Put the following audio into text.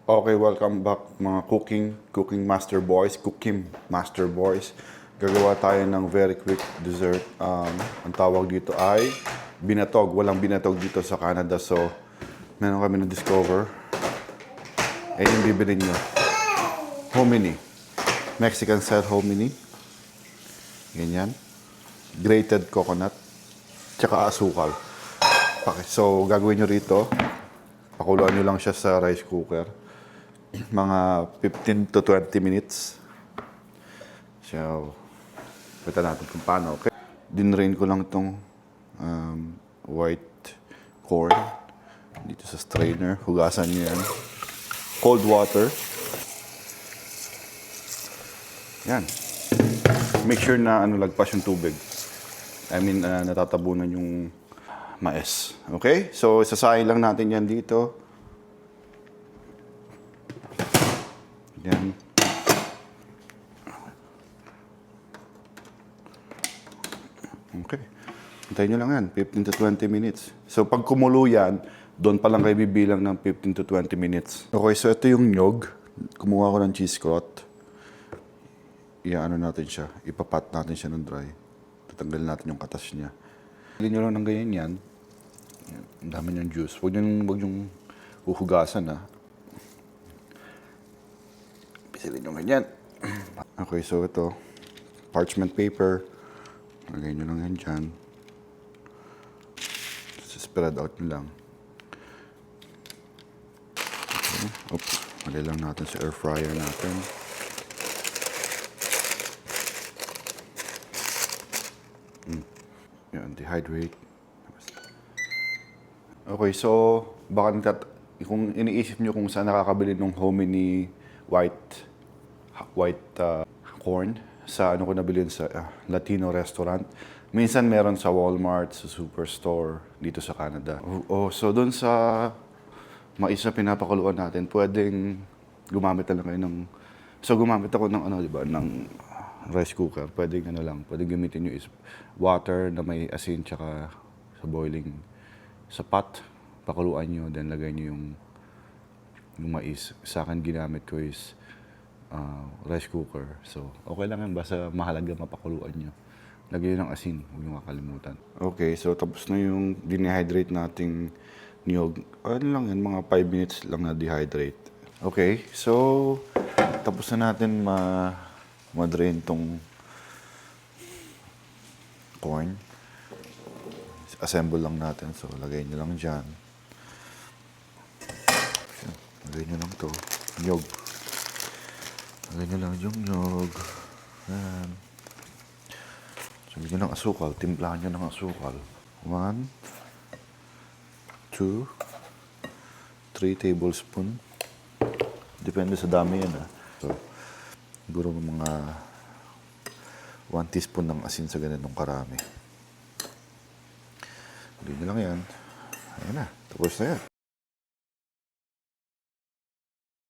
Okay, welcome back mga cooking master boys, cooking master boys. Gagawa tayo ng very quick dessert. Ang tawag dito ay binatog. Walang binatog dito sa Canada, so meron kami na-discover. Yung bibili nyo. Hominy. Mexican style hominy. Ganyan. Grated coconut. Tsaka asukal. So, gagawin nyo rito. Pakuluan nyo lang siya sa rice cooker. Mga 15 to 20 minutes. So, kita natin kung paano. Okay. Dinrain ko lang itong white corn dito sa strainer. Hugasan nyo yan. Cold water. Yan. Make sure na lagpas yung tubig. Natatabunan yung mais. Okay? So, isasahin lang natin yan dito. Yan. Okay. Hintayin nyo lang yan. 15 to 20 minutes. So, pag kumulo yan, doon pa lang kayo bibilang ng 15 to 20 minutes. Okay, so ito yung nyog. Kumuha ko ng cheesecloth. Iyaano natin siya. Ipapat natin siya ng dry. Tatanggalin natin yung katas niya. Pili nyo lang ng ganyan yan. Ang dami niyang juice. Huwag niyong uhugasan, ha. Pisilin nyo ganyan. Okay, so ito. Parchment paper. Lagay nyo lang yan dyan. Spread out nyo lang. Okay. Oops. Lagay lang natin sa air fryer natin. Yan, dehydrate. Okay, so baka kung iniisip nyo kung saan nakakabili ng hominy white corn, sa ko nabili sa Latino restaurant. Minsan meron sa Walmart, sa Superstore dito sa Canada. So doon sa mais na pinapakuluan natin, pwedeng gumamit na lang kayo ng... So gumamit ako ng ng rice cooker. Pwedeng pwedeng gamitin nyo is water na may asin tsaka sa boiling sa pot. Pakuluan nyo, then lagay nyo yung mais. Sa akin ginamit ko is rice cooker. So, okay lang yan. Basta mahalaga mapakuluan nyo. Lagay nyo ng asin. Huwag nyo makalimutan. Okay, so tapos na yung dinihydrate nating niyog. Lang yan, mga 5 minutes lang na dehydrate. Okay, so tapos na natin ma-drain tong corn. Assemble lang natin. So, lagay nyo lang dyan. Lagay nyo lang to. Nyog. Lagay nyo lang yung nyog. Yan. Sabi nyo ng asukal. Timplahan nyo ng asukal. 1, 2, 3 tablespoon. Depende sa dami yan, ha. So, siguro mga 1 teaspoon ng asin sa ganitong karami. Hindi nyo lang yan. Ayan na. Tapos na yan.